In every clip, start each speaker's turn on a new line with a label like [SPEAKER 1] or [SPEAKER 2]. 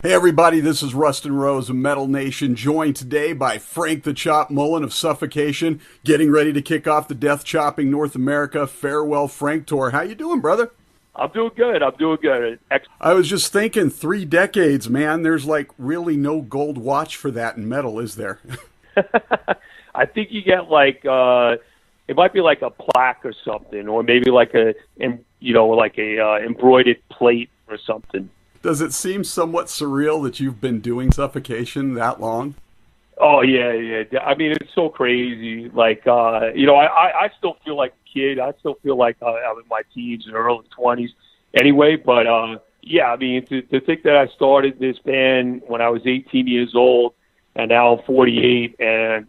[SPEAKER 1] Hey everybody, this is Rustin Rose of Metal Nation, joined today by Frank the Chop Mullen of Suffocation, getting ready to kick off the Death Chopping North America Farewell Frank Tour. How you doing, brother?
[SPEAKER 2] I'm doing good.
[SPEAKER 1] I was just thinking, 3 decades, man. There's like really no gold watch for that in metal, is there?
[SPEAKER 2] I think you get like it might be like a plaque or something, or maybe like a embroidered plate or something.
[SPEAKER 1] Does it seem somewhat surreal that you've been doing Suffocation that long?
[SPEAKER 2] Oh yeah. I mean, it's so crazy. Like I still feel like a kid. I still feel like I'm in my teens and early 20s. Anyway, but yeah, I mean, to think that I started this band when I was 18 years old, and now I'm 48, and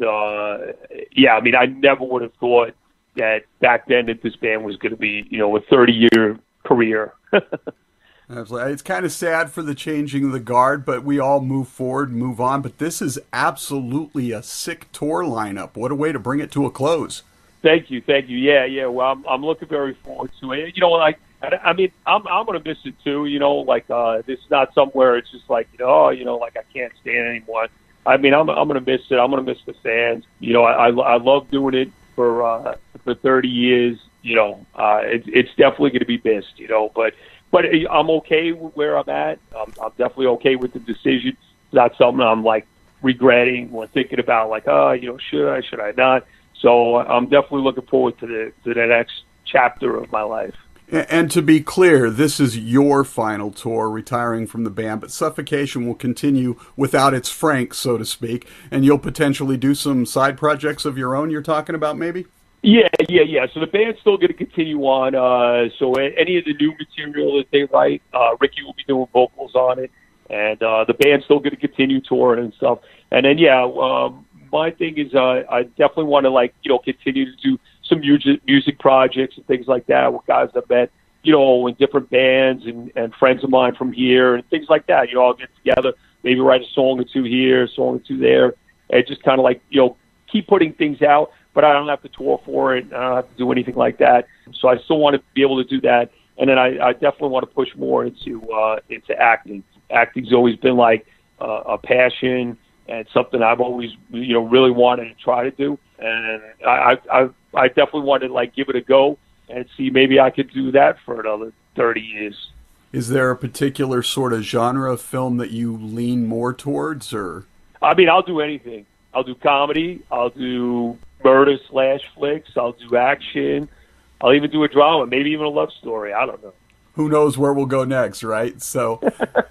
[SPEAKER 2] yeah, I mean, I never would have thought that back then that this band was going to be, a 30-year career.
[SPEAKER 1] It's kind of sad for the changing of the guard, but we all move forward and move on. But this is absolutely a sick tour lineup. What a way to bring it to a close.
[SPEAKER 2] Thank you. Yeah. Well, I'm looking very forward to it. I mean, I'm gonna miss it too. This is not somewhere it's just like like I can't stand anymore. I mean, I'm gonna miss it. I'm gonna miss the fans. I love doing it for 30 years. It's definitely gonna be missed. But I'm okay with where I'm at. I'm definitely okay with the decision. It's not something I'm like regretting or thinking about like, should I not? So I'm definitely looking forward to the next chapter of my life.
[SPEAKER 1] And to be clear, this is your final tour, retiring from the band, but Suffocation will continue without its Frank, so to speak, and you'll potentially do some side projects of your own you're talking about, maybe?
[SPEAKER 2] Yeah. So the band's still going to continue on. So any of the new material that they write, Ricky will be doing vocals on it, and the band's still going to continue touring and stuff. And then, my thing is I definitely want to continue to do some music projects and things like that with guys I've met, in different bands and friends of mine from here and things like that. I'll get together, maybe write a song or two here, a song or two there, and just kind of keep putting things out. But I don't have to tour for it. I don't have to do anything like that. So I still want to be able to do that. And then I definitely want to push more into acting. Acting's always been like a passion and something I've always really wanted to try to do. And I definitely want to give it a go and see maybe I could do that for another 30 years.
[SPEAKER 1] Is there a particular sort of genre of film that you lean more towards, or?
[SPEAKER 2] I mean, I'll do anything. I'll do comedy. I'll do murder/flicks. I'll do action. I'll even do a drama, maybe even a love story. I don't know.
[SPEAKER 1] Who knows where we'll go next, right? So,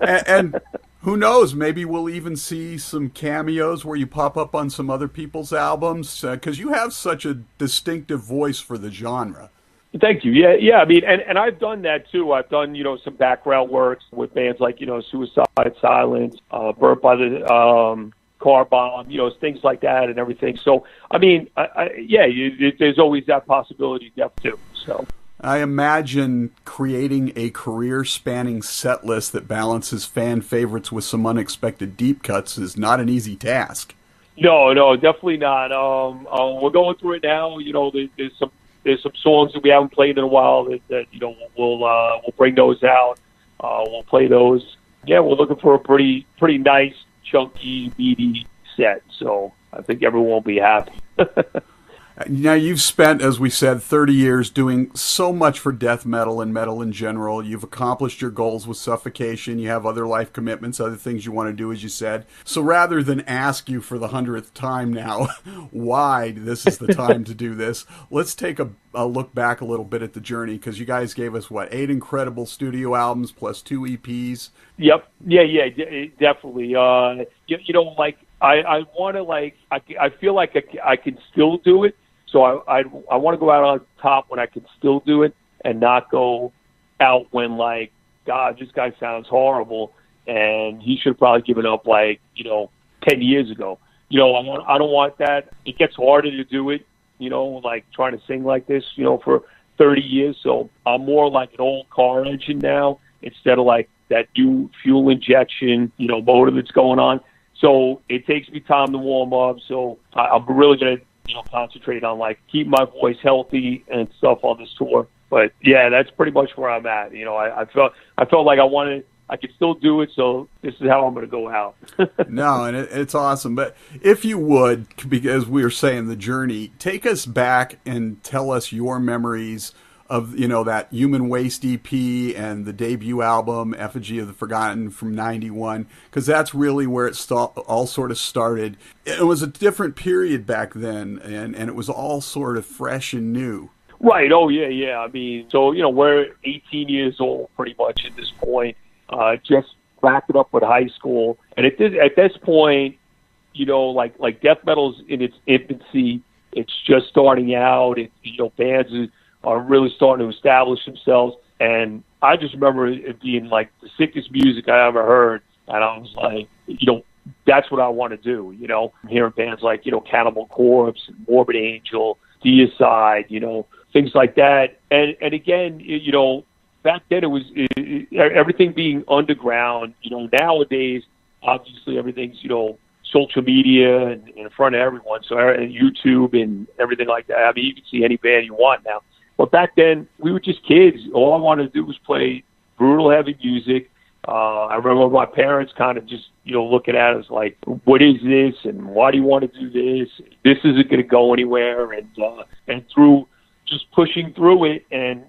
[SPEAKER 1] and who knows? Maybe we'll even see some cameos where you pop up on some other people's albums, because you have such a distinctive voice for the genre.
[SPEAKER 2] Thank you. Yeah. I mean, and I've done that too. I've done some background works with bands like Suicide Silence, Burnt by the Car Bomb, things like that and everything. So, I mean, there's always that possibility too. So,
[SPEAKER 1] I imagine creating a career-spanning set list that balances fan favorites with some unexpected deep cuts is not an easy task.
[SPEAKER 2] No, definitely not. We're going through it now. There's some songs that we haven't played in a while that we'll bring those out. We'll play those. Yeah, we're looking for a pretty nice, chunky, meaty set. So I think everyone will be happy.
[SPEAKER 1] Now, you've spent, as we said, 30 years doing so much for death metal and metal in general. You've accomplished your goals with Suffocation. You have other life commitments, other things you want to do, as you said. So rather than ask you for the 100th time now why this is the time to do this, let's take a look back a little bit at the journey, because you guys gave us, 8 incredible studio albums plus 2 EPs?
[SPEAKER 2] Yep. Yeah, definitely. I want to, I feel like I can still do it. So I want to go out on top when I can still do it, and not go out when God, this guy sounds horrible and he should have probably given up 10 years ago. I don't want that. It gets harder to do it, trying to sing like this, for 30 years. So I'm more like an old car engine now, instead of that new fuel injection, motor that's going on. So it takes me time to warm up. So I'm really going to, concentrate on keep my voice healthy and stuff on this tour. But yeah, that's pretty much where I'm at. I felt like I wanted I can still do it, so this is how I'm going to go out.
[SPEAKER 1] No, and it's awesome. But if you would, because we were saying the journey, take us back and tell us your memories of, that Human Waste EP and the debut album, Effigy of the Forgotten from 91, because that's really where it all sort of started. It was a different period back then, and it was all sort of fresh and new.
[SPEAKER 2] Right. Oh, yeah. I mean, so, we're 18 years old pretty much at this point, just wrapping up with high school. And at this point, like death metal's in its infancy. It's just starting out. Bands are really starting to establish themselves. And I just remember it being like the sickest music I ever heard. And I was like, that's what I want to do. Hearing bands like, Cannibal Corpse, Morbid Angel, Deicide, things like that. And again, back then it was everything being underground. Nowadays, obviously everything's, social media and in front of everyone. So YouTube and everything like that. I mean, you can see any band you want now. But back then, we were just kids. All I wanted to do was play brutal, heavy music. I remember my parents kind of just, looking at us like, what is this? And why do you want to do this? This isn't going to go anywhere. And through just pushing through it and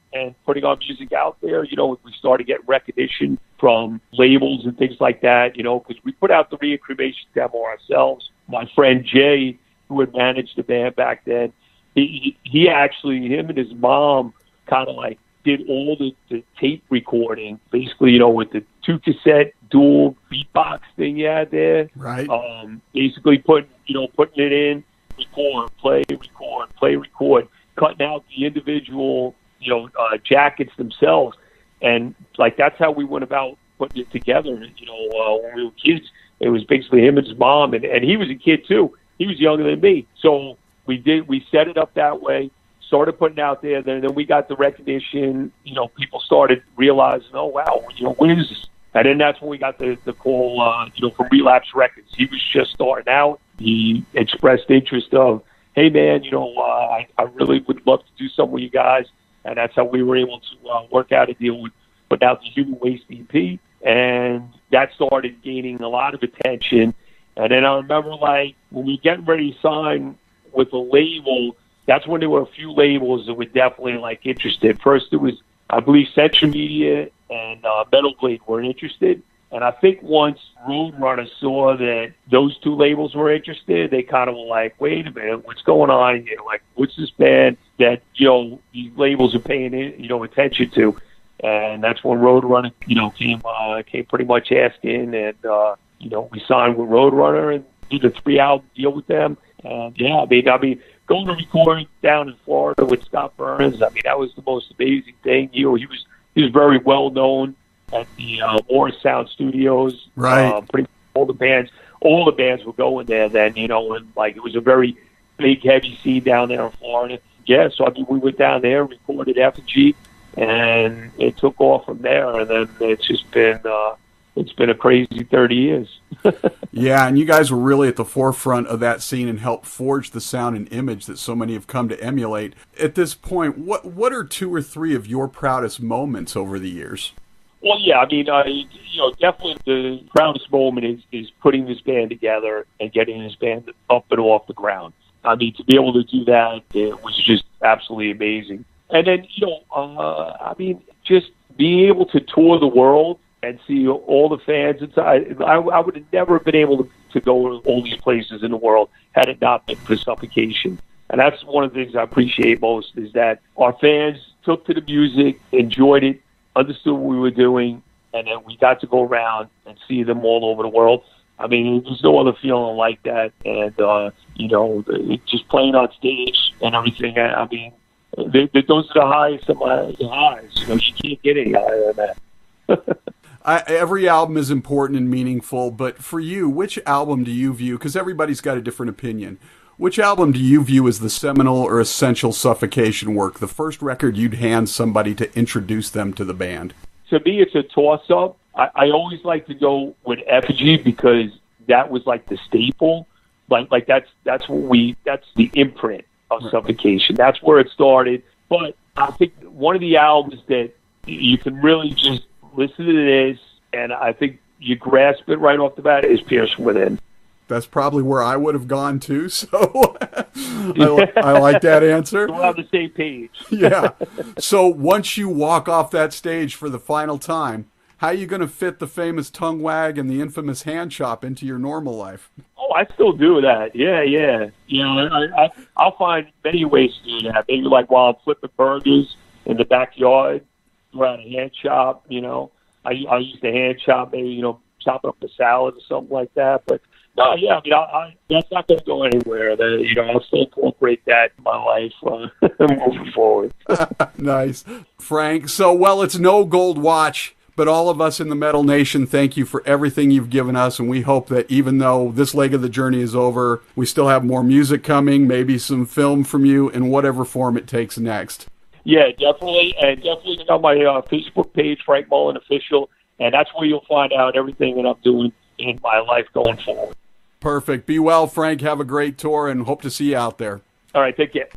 [SPEAKER 2] putting our music out there, we started getting recognition from labels and things like that, because we put out the Reincarnation demo ourselves. My friend Jay, who had managed the band back then, he actually, him and his mom kind of like did all the tape recording, basically, with the 2-cassette dual beatbox thing you had there.
[SPEAKER 1] Right.
[SPEAKER 2] Basically putting it in, record, play, record, cutting out the individual, jackets themselves. And like, that's how we went about putting it together. When we were kids, it was basically him and his mom, and he was a kid too. He was younger than me. So we set it up that way, started putting it out there. Then we got the recognition. People started realizing, oh wow, what is this? And then that's when we got the call, from Relapse Records. He was just starting out. He expressed interest of, hey man, I really would love to do something with you guys. And that's how we were able to work out a deal with putting out the Human Waste EP. And that started gaining a lot of attention. And then I remember, like, when we were getting ready to sign with a label, that's when there were a few labels that were definitely, like, interested. First, it was, I believe, Central Media and Metal Blade were interested. And I think once Roadrunner saw that those two labels were interested, they kind of were like, wait a minute, what's going on here? Like, what's this band that, these labels are paying, attention to? And that's when Roadrunner, came pretty much asking. And, we signed with Roadrunner and did a 3-album deal with them. And, yeah, I mean, going to record down in Florida with Scott Burns, I mean, that was the most amazing thing. He was very well known at the Morris Sound Studios.
[SPEAKER 1] Right.
[SPEAKER 2] Pretty all the bands were going there then, and like it was a very big, heavy scene down there in Florida. Yeah, so I mean, we went down there, recorded Effigy, and it took off from there. And then it's just been it's been a crazy 30 years.
[SPEAKER 1] Yeah, and you guys were really at the forefront of that scene and helped forge the sound and image that so many have come to emulate. At this point, what are 2 or 3 of your proudest moments over the years?
[SPEAKER 2] Well, yeah, I mean, definitely the proudest moment is putting this band together and getting this band up and off the ground. I mean, to be able to do that, it was just absolutely amazing. And then, I mean, just being able to tour the world and see all the fans inside. I would have never been able to go to all these places in the world had it not been for Suffocation. And that's one of the things I appreciate most, is that our fans took to the music, enjoyed it, understood what we were doing, and then we got to go around and see them all over the world. I mean, there's no other feeling like that. And, just playing on stage and everything, I mean, those are the highest of my highs. You can't get any higher than that.
[SPEAKER 1] Every album is important and meaningful, but for you, which album do you view, because everybody's got a different opinion, which album do you view as the seminal or essential Suffocation work, the first record you'd hand somebody to introduce them to the band? To
[SPEAKER 2] me, it's a toss-up. I always like to go with Effigy because that was like the staple. Like that's the imprint of Suffocation. That's where it started. But I think one of the albums that you can really just listen to this and I think you grasp it right off the bat, is Pierce from Within.
[SPEAKER 1] That's probably where I would have gone to, so I like that answer.
[SPEAKER 2] We're on the same page.
[SPEAKER 1] Yeah. So once you walk off that stage for the final time, how are you going to fit the famous tongue wag and the infamous hand chop into your normal life?
[SPEAKER 2] Oh, I still do that. Yeah. You know, I'll find many ways to do that. Maybe like while I'm flipping burgers in the backyard, around a hand chop, you know. I use the hand chop, maybe, you know, chopping up a salad or something like that. But no, yeah, I mean, that's not going to go anywhere. You know, I'll still incorporate that in my life moving forward.
[SPEAKER 1] Nice. Frank, so, well, it's no gold watch, but all of us in the Metal Nation thank you for everything you've given us, and we hope that even though this leg of the journey is over, we still have more music coming, maybe some film from you in whatever form it takes next.
[SPEAKER 2] Yeah, definitely. And definitely check out my Facebook page, Frank Mullen Official, and that's where you'll find out everything that I'm doing in my life going forward.
[SPEAKER 1] Perfect. Be well, Frank. Have a great tour, and hope to see you out there.
[SPEAKER 2] All right, take care.